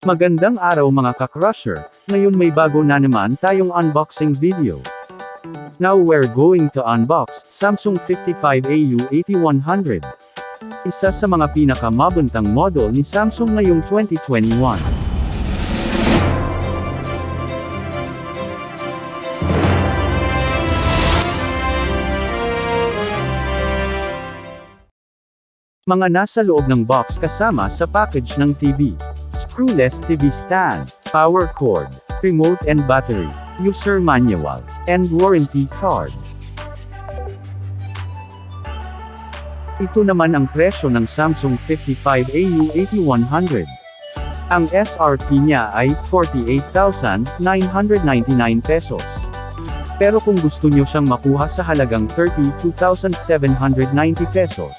Magandang araw mga ka-crusher, ngayon may bago na naman tayong unboxing video. Now we're going to unbox Samsung 55AU8100. Isa sa mga pinakamabentang model ni Samsung ngayong 2021. Mga nasa loob ng box kasama sa package ng TV. Screwless TV stand, power cord, remote and battery, user manual, and warranty card. Ito naman ang presyo ng Samsung 55AU8100. Ang SRP niya ay 48,999 pesos. Pero kung gusto niyo siyang makuha sa halagang 32,790 pesos,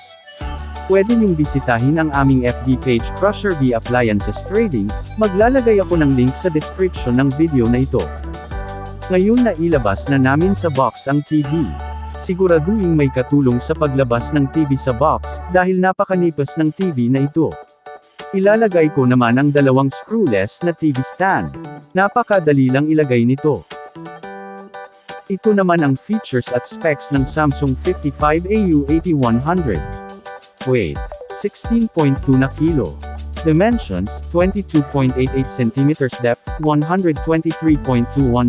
pwede niyong bisitahin ang aming FB page Crusherv.appliances Trading, maglalagay ako ng link sa description ng video na ito. Ngayon na ilabas na namin sa box ang TV. Siguraduhin may katulong sa paglabas ng TV sa box, dahil napakanipis ng TV na ito. Ilalagay ko naman ang dalawang screwless na TV stand. Napakadali lang ilagay nito. Ito naman ang features at specs ng Samsung 55AU8100. Weight, 16.2 na kilo. Dimensions, 22.88 cm. Depth, 123.21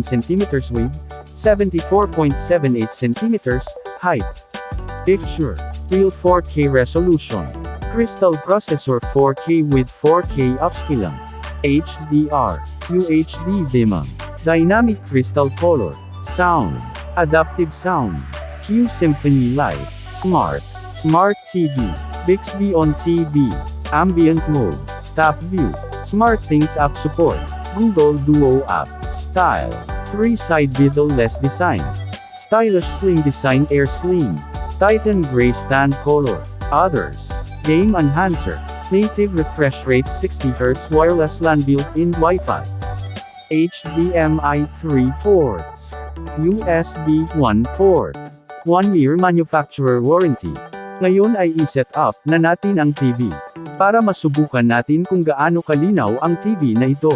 cm. Width, 74.78 cm. Height. Picture. Real 4K resolution. Crystal processor 4K with 4K upscaling. HDR. UHD dimming. Dynamic crystal color. Sound. Adaptive sound. Q Symphony Light. Smart TV, Bixby on TV, Ambient Mode, Top View, SmartThings App Support, Google Duo App, Style, 3-side bezel-less design, Stylish Slim Design Air Slim, Titan Gray Stand Color, Others, Game Enhancer, Native Refresh Rate 60Hz Wireless LAN Built-in Wi-Fi, HDMI 3 ports, USB 1 port, 1-year manufacturer warranty. Ngayon ay i-set up na natin ang TV, para masubukan natin kung gaano kalinaw ang TV na ito.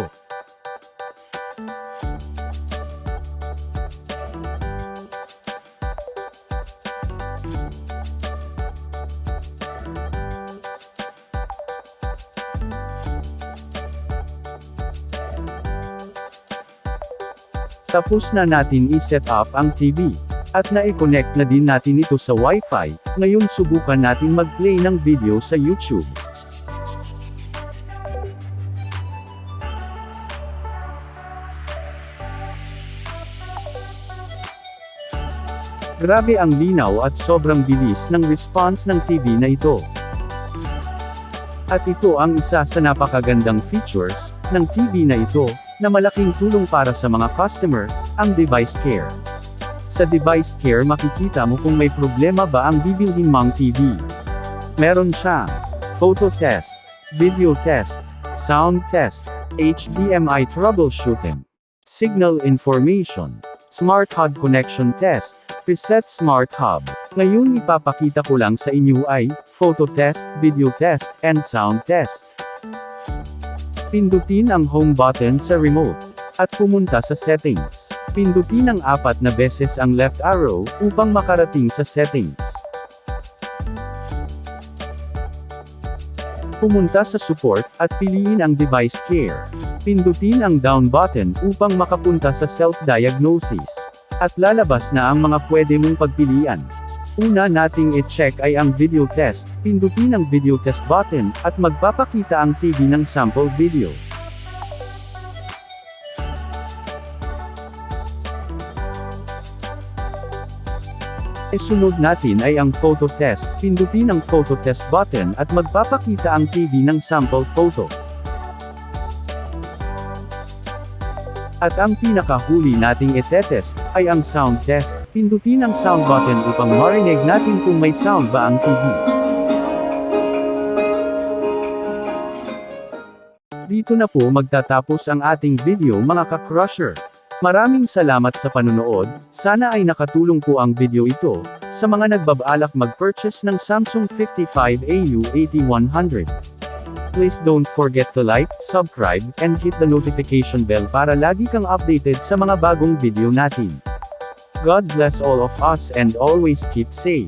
Tapos na natin i-set up ang TV. At na-i-connect na din natin ito sa Wi-Fi, ngayon subukan natin mag-play ng video sa YouTube. Grabe ang linaw at sobrang bilis ng response ng TV na ito. At ito ang isa sa napakagandang features ng TV na ito, na malaking tulong para sa mga customer, ang device care. Sa device care makikita mo kung may problema ba ang bibilhin mong TV. Meron siyang photo test, video test, sound test, HDMI troubleshooting, signal information, smart hub connection test, preset smart hub. Ngayon ipapakita ko lang sa inyo ay photo test, video test, and sound test. Pindutin ang home button sa remote at pumunta sa settings. Pindutin ng 4 na beses ang left arrow, upang makarating sa settings. Pumunta sa support, at piliin ang device care. Pindutin ang down button, upang makapunta sa self-diagnosis. At lalabas na ang mga pwede mong pagpilian. Una nating i-check ay ang video test. Pindutin ang video test button, at magpapakita ang TV ng sample video. Sunod natin ay ang photo test. Pindutin ang photo test button at magpapakita ang TV ng sample photo. At ang pinakahuli nating itetest ay ang sound test. Pindutin ang sound button upang marinig natin kung may sound ba ang TV. Dito na po magtatapos ang ating video mga ka-crusher. Maraming salamat sa panunood, sana ay nakatulong po ang video ito, sa mga nagbabalak mag-purchase ng Samsung 55AU8100. Please don't forget to like, subscribe, and hit the notification bell para lagi kang updated sa mga bagong video natin. God bless all of us and always keep safe.